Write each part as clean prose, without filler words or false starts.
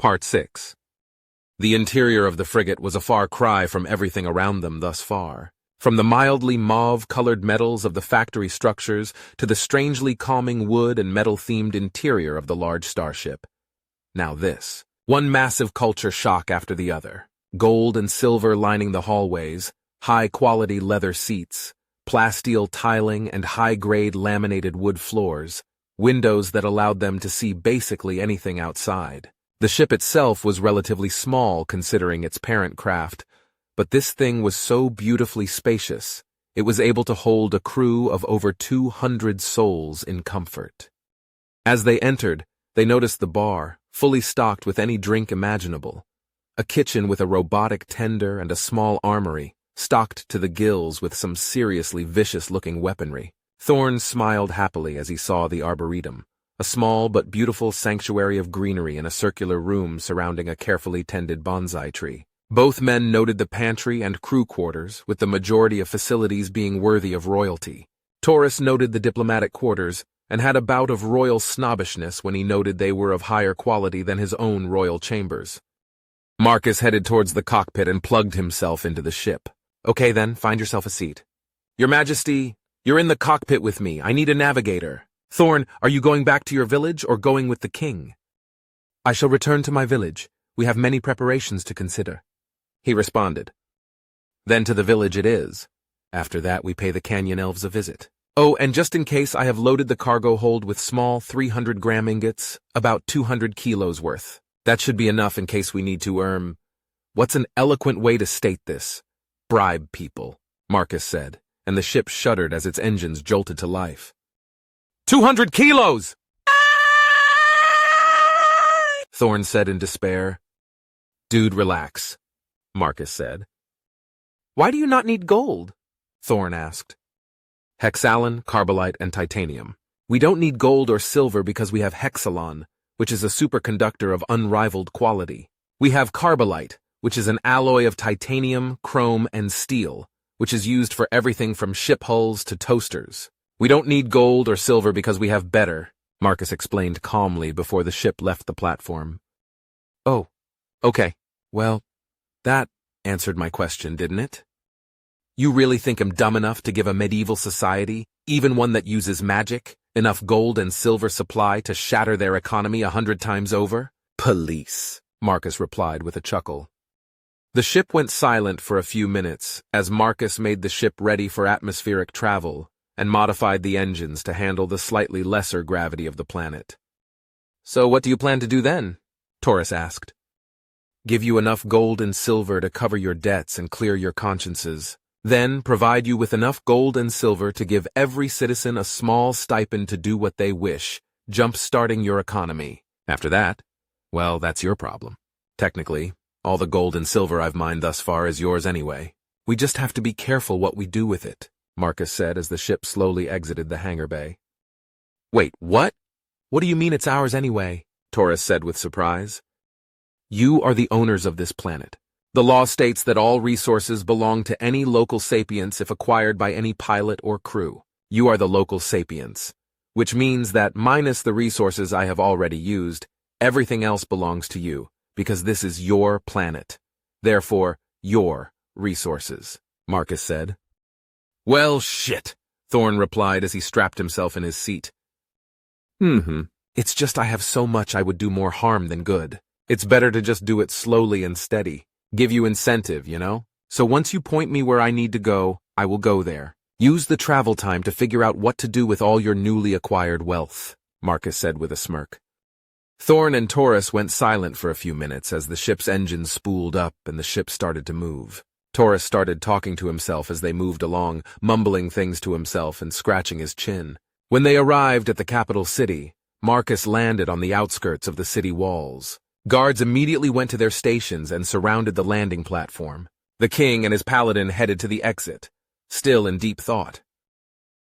Part 6. The interior of the frigate was a far cry from everything around them thus far. From the mildly mauve-colored metals of the factory structures to the strangely calming wood and metal-themed interior of the large starship. Now this. One massive culture shock after the other. Gold and silver lining the hallways, high-quality leather seats, plasteel tiling and high-grade laminated wood floors, windows that allowed them to see basically anything outside. The ship itself was relatively small considering its parent craft, but this thing was so beautifully spacious, it was able to hold a crew of over 200 souls in comfort. As they entered, they noticed the bar, fully stocked with any drink imaginable, a kitchen with a robotic tender and a small armory, stocked to the gills with some seriously vicious-looking weaponry. Thorn smiled happily as he saw the arboretum, a small but beautiful sanctuary of greenery in a circular room surrounding a carefully tended bonsai tree. Both men noted the pantry and crew quarters, with the majority of facilities being worthy of royalty. Taurus noted the diplomatic quarters, and had a bout of royal snobbishness when he noted they were of higher quality than his own royal chambers. Marcus headed towards the cockpit and plugged himself into the ship. Okay then, find yourself a seat. Your Majesty, you're in the cockpit with me. I need a navigator. Thorn, are you going back to your village or going with the king? I shall return to my village. We have many preparations to consider, he responded. Then to the village it is. After that we pay the canyon elves a visit. Oh, and just in case, I have loaded the cargo hold with small 300-gram ingots, about 200 kilos worth. That should be enough in case we need to, what's an eloquent way to state this? Bribe people, Marcus said, and the ship shuddered as its engines jolted to life. 200 kilos! Thorn said in despair. Dude, relax, Marcus said. Why do you not need gold? Thorn asked. Hexalon, carbolite, and titanium. We don't need gold or silver because we have hexalon, which is a superconductor of unrivaled quality. We have carbolite, which is an alloy of titanium, chrome, and steel, which is used for everything from ship hulls to toasters. We don't need gold or silver because we have better, Marcus explained calmly before the ship left the platform. Oh, okay. Well, that answered my question, didn't it? You really think I'm dumb enough to give a medieval society, even one that uses magic, enough gold and silver supply to shatter their economy 100 times over? Police, Marcus replied with a chuckle. The ship went silent for a few minutes as Marcus made the ship ready for atmospheric travel and modified the engines to handle the slightly lesser gravity of the planet. So what do you plan to do then? Taurus asked. Give you enough gold and silver to cover your debts and clear your consciences. Then provide you with enough gold and silver to give every citizen a small stipend to do what they wish, jump-starting your economy. After that, well, that's your problem. Technically, all the gold and silver I've mined thus far is yours anyway. We just have to be careful what we do with it, Marcus said as the ship slowly exited the hangar bay. Wait, what? What do you mean it's ours anyway? Taurus said with surprise. You are the owners of this planet. The law states that all resources belong to any local sapience if acquired by any pilot or crew. You are the local sapience, which means that minus the resources I have already used, everything else belongs to you, because this is your planet. Therefore, your resources, Marcus said. Well, shit, Thorn replied as he strapped himself in his seat. It's just I have so much I would do more harm than good. It's better to just do it slowly and steady. Give you incentive, you know? So once you point me where I need to go, I will go there. Use the travel time to figure out what to do with all your newly acquired wealth, Marcus said with a smirk. Thorn and Taurus went silent for a few minutes as the ship's engines spooled up and the ship started to move. Taurus started talking to himself as they moved along, mumbling things to himself and scratching his chin. When they arrived at the capital city, Marcus landed on the outskirts of the city walls. Guards immediately went to their stations and surrounded the landing platform. The king and his paladin headed to the exit, still in deep thought.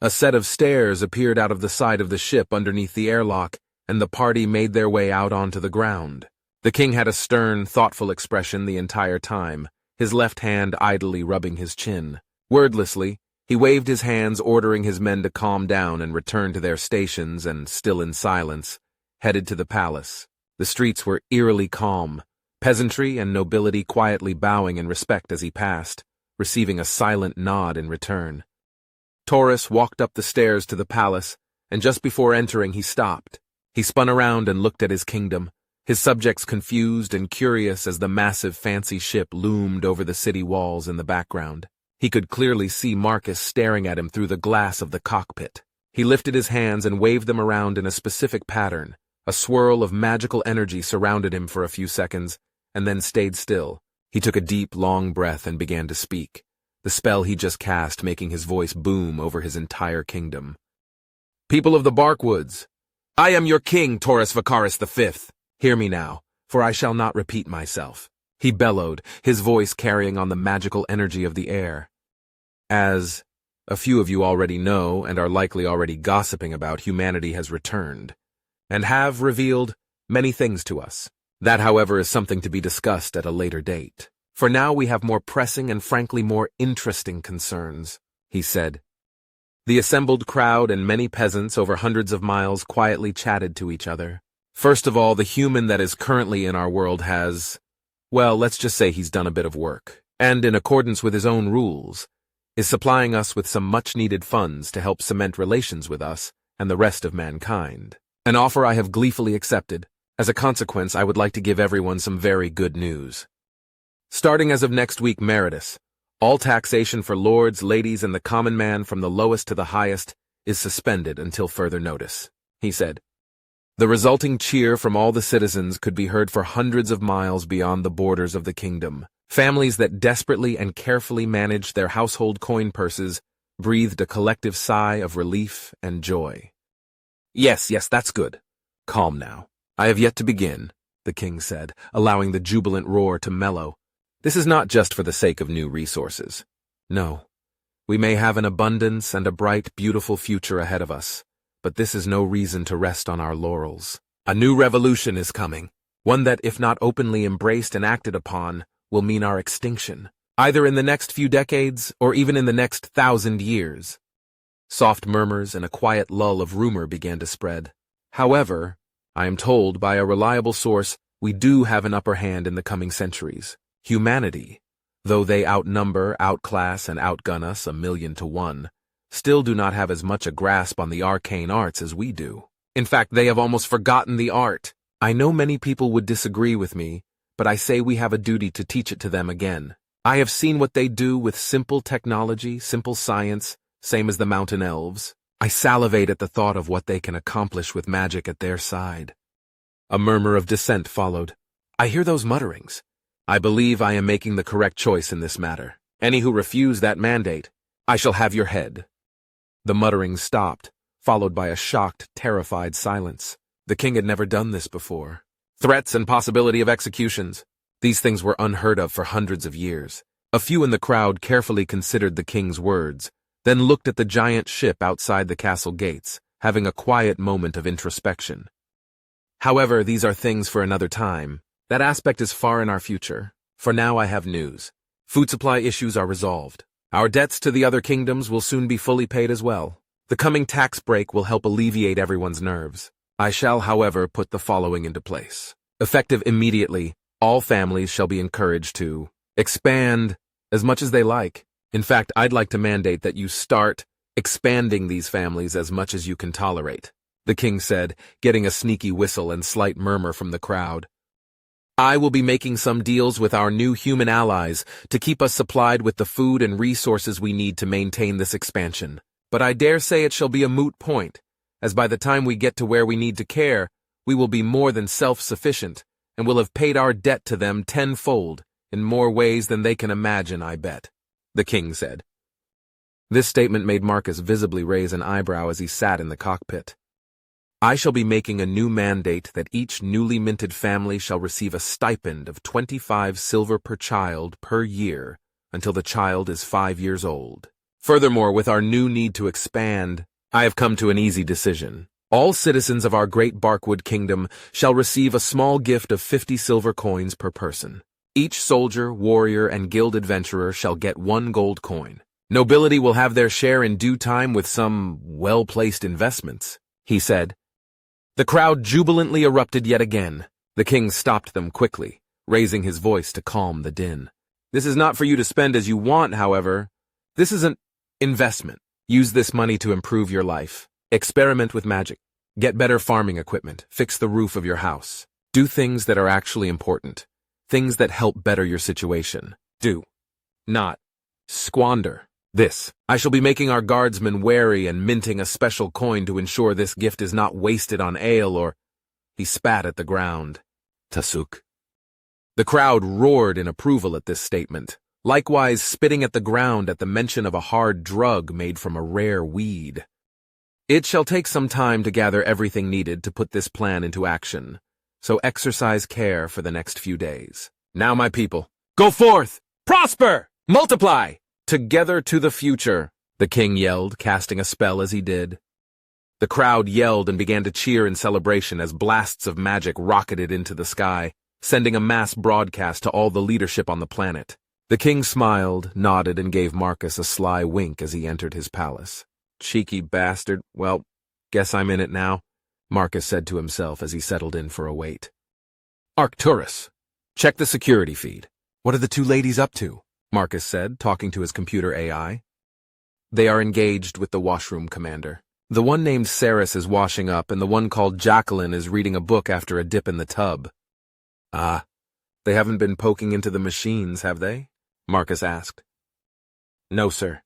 A set of stairs appeared out of the side of the ship underneath the airlock, and the party made their way out onto the ground. The king had a stern, thoughtful expression the entire time, his left hand idly rubbing his chin. Wordlessly, he waved his hands ordering his men to calm down and return to their stations and, still in silence, headed to the palace. The streets were eerily calm, peasantry and nobility quietly bowing in respect as he passed, receiving a silent nod in return. Taurus walked up the stairs to the palace, and just before entering he stopped. He spun around and looked at his kingdom, his subjects confused and curious as the massive fancy ship loomed over the city walls in the background. He could clearly see Marcus staring at him through the glass of the cockpit. He lifted his hands and waved them around in a specific pattern. A swirl of magical energy surrounded him for a few seconds, and then stayed still. He took a deep, long breath and began to speak, the spell he just cast making his voice boom over his entire kingdom. People of the Barkwoods, I am your king, Taurus Vacaris V. Hear me now, for I shall not repeat myself. He bellowed, his voice carrying on the magical energy of the air. As a few of you already know and are likely already gossiping about, humanity has returned, and have revealed many things to us. That, however, is something to be discussed at a later date. For now we have more pressing and frankly more interesting concerns, he said. The assembled crowd and many peasants over hundreds of miles quietly chatted to each other. First of all, the human that is currently in our world has, well, let's just say he's done a bit of work, and in accordance with his own rules, is supplying us with some much-needed funds to help cement relations with us and the rest of mankind. An offer I have gleefully accepted. As a consequence, I would like to give everyone some very good news. Starting as of next week, Meritus, all taxation for lords, ladies, and the common man from the lowest to the highest is suspended until further notice, he said. The resulting cheer from all the citizens could be heard for hundreds of miles beyond the borders of the kingdom. Families that desperately and carefully managed their household coin purses breathed a collective sigh of relief and joy. Yes, that's good. Calm now. I have yet to begin, the king said, allowing the jubilant roar to mellow. This is not just for the sake of new resources. No, we may have an abundance and a bright, beautiful future ahead of us, but this is no reason to rest on our laurels. A new revolution is coming, one that, if not openly embraced and acted upon, will mean our extinction, either in the next few decades or even in the next 1,000 years. Soft murmurs and a quiet lull of rumor began to spread. However, I am told by a reliable source we do have an upper hand in the coming centuries. Humanity, though they outnumber, outclass, and outgun us 1,000,000 to 1, still do not have as much a grasp on the arcane arts as we do. In fact, they have almost forgotten the art. I know many people would disagree with me, but I say we have a duty to teach it to them again. I have seen what they do with simple technology, simple science, same as the mountain elves. I salivate at the thought of what they can accomplish with magic at their side. A murmur of dissent followed. I hear those mutterings. I believe I am making the correct choice in this matter. Any who refuse that mandate, I shall have your head. The mutterings stopped, followed by a shocked, terrified silence. The king had never done this before. Threats and possibility of executions. These things were unheard of for hundreds of years. A few in the crowd carefully considered the king's words, then looked at the giant ship outside the castle gates, having a quiet moment of introspection. However, these are things for another time. That aspect is far in our future. For now, I have news. Food supply issues are resolved. Our debts to the other kingdoms will soon be fully paid as well. The coming tax break will help alleviate everyone's nerves. I shall, however, put the following into place. Effective immediately, all families shall be encouraged to expand as much as they like. In fact, I'd like to mandate that you start expanding these families as much as you can tolerate, the king said, getting a sneaky whistle and slight murmur from the crowd. I will be making some deals with our new human allies to keep us supplied with the food and resources we need to maintain this expansion. But I dare say it shall be a moot point, as by the time we get to where we need to care, we will be more than self-sufficient and will have paid our debt to them tenfold, in more ways than they can imagine, I bet, the king said. This statement made Marcus visibly raise an eyebrow as he sat in the cockpit. I shall be making a new mandate that each newly minted family shall receive a stipend of 25 silver per child per year until the child is 5 years old. Furthermore, with our new need to expand, I have come to an easy decision. All citizens of our great Barkwood kingdom shall receive a small gift of 50 silver coins per person. Each soldier, warrior, and guild adventurer shall get 1 gold coin. Nobility will have their share in due time with some well-placed investments, he said. The crowd jubilantly erupted yet again. The king stopped them quickly, raising his voice to calm the din. This is not for you to spend as you want, however. This is an investment. Use this money to improve your life. Experiment with magic. Get better farming equipment. Fix the roof of your house. Do things that are actually important. Things that help better your situation. Do not squander this. I shall be making our guardsmen wary and minting a special coin to ensure this gift is not wasted on ale or... He spat at the ground. Tasuk. The crowd roared in approval at this statement, likewise spitting at the ground at the mention of a hard drug made from a rare weed. It shall take some time to gather everything needed to put this plan into action, so exercise care for the next few days. Now, my people, go forth! Prosper! Multiply! Together to the future, the king yelled, casting a spell as he did. The crowd yelled and began to cheer in celebration as blasts of magic rocketed into the sky, sending a mass broadcast to all the leadership on the planet. The king smiled, nodded, and gave Marcus a sly wink as he entered his palace. Cheeky bastard. Well, guess I'm in it now, Marcus said to himself as he settled in for a wait. Arcturus, check the security feed. What are the two ladies up to? Marcus said, talking to his computer AI. They are engaged with the washroom commander. The one named Saris is washing up, and the one called Jacqueline is reading a book after a dip in the tub. Ah, they haven't been poking into the machines, have they? Marcus asked. No, sir.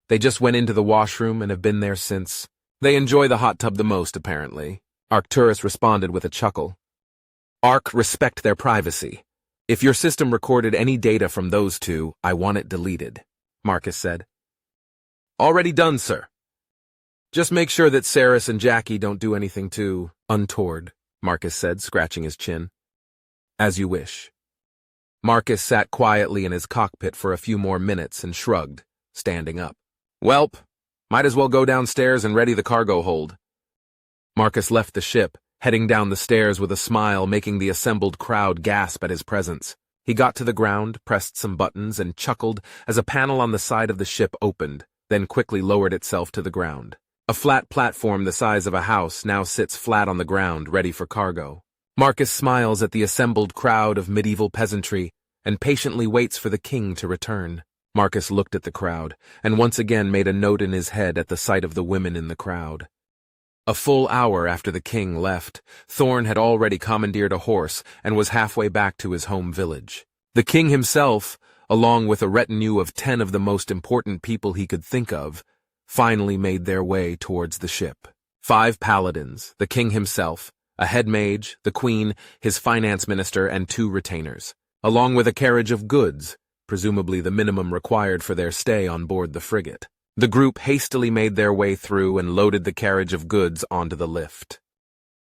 They just went into the washroom and have been there since. They enjoy the hot tub the most, apparently. Arcturus responded with a chuckle. Arc, respect their privacy. If your system recorded any data from those two, I want it deleted, Marcus said. Already done, sir. Just make sure that Saris and Jackie don't do anything too untoward, Marcus said, scratching his chin. As you wish. Marcus sat quietly in his cockpit for a few more minutes and shrugged, standing up. Welp, might as well go downstairs and ready the cargo hold. Marcus left the ship, heading down the stairs with a smile, making the assembled crowd gasp at his presence. He got to the ground, pressed some buttons, and chuckled as a panel on the side of the ship opened, then quickly lowered itself to the ground. A flat platform the size of a house now sits flat on the ground, ready for cargo. Marcus smiles at the assembled crowd of medieval peasantry and patiently waits for the king to return. Marcus looked at the crowd and once again made a note in his head at the sight of the women in the crowd. A full hour after the king left, Thorn had already commandeered a horse and was halfway back to his home village. The king himself, along with a retinue of 10 of the most important people he could think of, finally made their way towards the ship. 5 paladins, the king himself, a head mage, the queen, his finance minister, and 2 retainers, along with a carriage of goods, presumably the minimum required for their stay on board the frigate. The group hastily made their way through and loaded the carriage of goods onto the lift.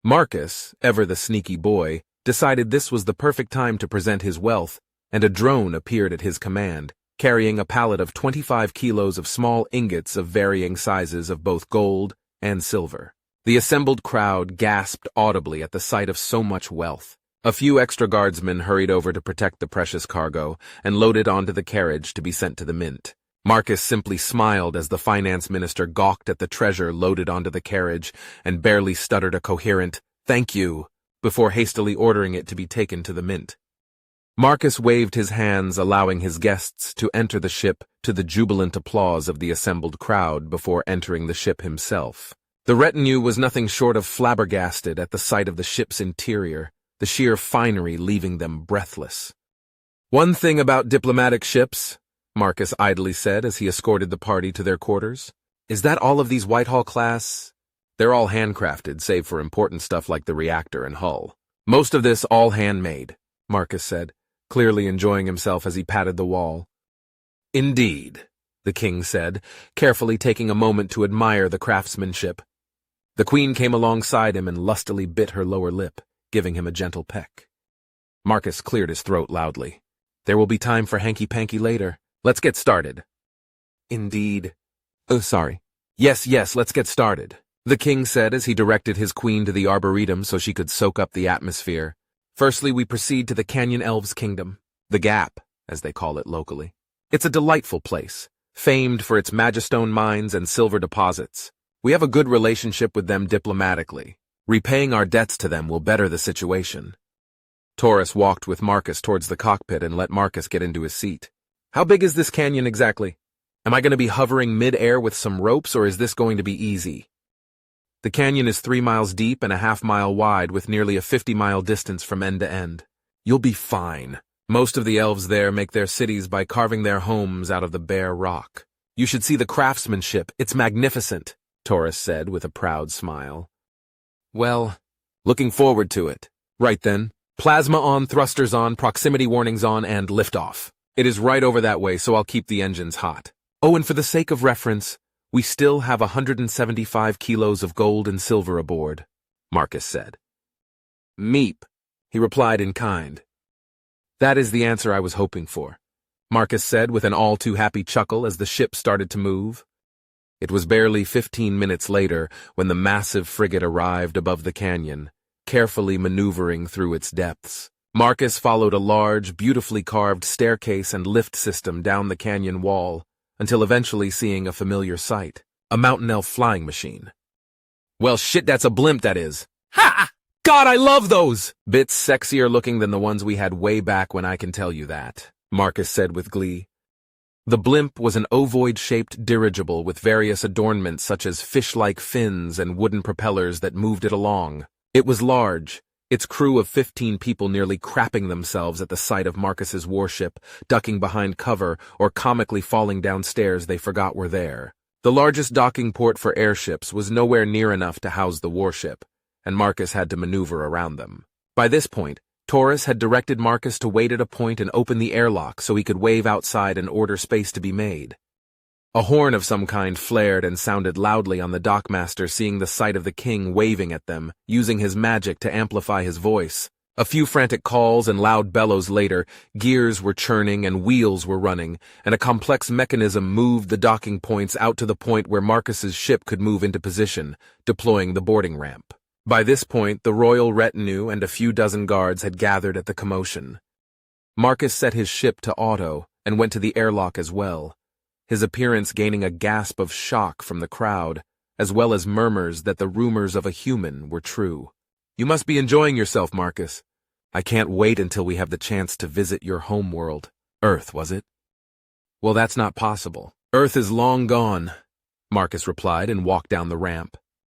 Marcus, ever the sneaky boy, decided this was the perfect time to present his wealth, and a drone appeared at his command, carrying a pallet of 25 kilos of small ingots of varying sizes of both gold and silver. The assembled crowd gasped audibly at the sight of so much wealth. A few extra guardsmen hurried over to protect the precious cargo and loaded onto the carriage to be sent to the mint. Marcus simply smiled as the finance minister gawked at the treasure loaded onto the carriage and barely stuttered a coherent, "Thank you," before hastily ordering it to be taken to the mint. Marcus waved his hands, allowing his guests to enter the ship to the jubilant applause of the assembled crowd before entering the ship himself. The retinue was nothing short of flabbergasted at the sight of the ship's interior, the sheer finery leaving them breathless. One thing about diplomatic ships, Marcus idly said as he escorted the party to their quarters, is that all of these Whitehall class, they're all handcrafted save for important stuff like the reactor and hull. Most of this all handmade, Marcus said, clearly enjoying himself as he patted the wall. Indeed, the king said, carefully taking a moment to admire the craftsmanship. The queen came alongside him and lustily bit her lower lip, giving him a gentle peck. Marcus cleared his throat loudly. There will be time for hanky-panky later. Let's get started. Indeed. Oh, sorry. Yes, let's get started, the king said as he directed his queen to the arboretum so she could soak up the atmosphere. Firstly, we proceed to the Canyon Elves' kingdom, the Gap, as they call it locally. It's a delightful place, famed for its magistone mines and silver deposits. We have a good relationship with them diplomatically. Repaying our debts to them will better the situation. Taurus walked with Marcus towards the cockpit and let Marcus get into his seat. How big is this canyon exactly? Am I going to be hovering mid-air with some ropes, or is this going to be easy? The canyon is 3 miles deep and a half-mile wide with nearly a 50-mile distance from end to end. You'll be fine. Most of the elves there make their cities by carving their homes out of the bare rock. You should see the craftsmanship. It's magnificent, Taurus said with a proud smile. Well, looking forward to it. Right then, plasma on, thrusters on, proximity warnings on, and liftoff. It is right over that way, so I'll keep the engines hot. Oh, and for the sake of reference, we still have 175 kilos of gold and silver aboard, Marcus said. Meep, he replied in kind. That is the answer I was hoping for, Marcus said with an all-too-happy chuckle as the ship started to move. It was barely 15 minutes later when the massive frigate arrived above the canyon, carefully maneuvering through its depths. Marcus followed a large, beautifully carved staircase and lift system down the canyon wall, until eventually seeing a familiar sight, a mountain elf flying machine. Well, shit, that's a blimp, that is. Ha! God, I love those! Bits sexier looking than the ones we had way back when, I can tell you that, Marcus said with glee. The blimp was an ovoid-shaped dirigible with various adornments such as fish-like fins and wooden propellers that moved it along. It was large, its crew of 15 people nearly crapping themselves at the sight of Marcus's warship, ducking behind cover or comically falling downstairs they forgot were there. The largest docking port for airships was nowhere near enough to house the warship, and Marcus had to maneuver around them. By this point, Taurus had directed Marcus to wait at a point and open the airlock so he could wave outside and order space to be made. A horn of some kind flared and sounded loudly on the dockmaster, seeing the sight of the king waving at them, using his magic to amplify his voice. A few frantic calls and loud bellows later, gears were churning and wheels were running, and a complex mechanism moved the docking points out to the point where Marcus's ship could move into position, deploying the boarding ramp. By this point, the royal retinue and a few dozen guards had gathered at the commotion. Marcus set his ship to auto and went to the airlock as well, his appearance gaining a gasp of shock from the crowd, as well as murmurs that the rumors of a human were true. You must be enjoying yourself, Marcus. I can't wait until we have the chance to visit your home world. Earth, was it? Well, that's not possible. Earth is long gone, Marcus replied and walked down the ramp.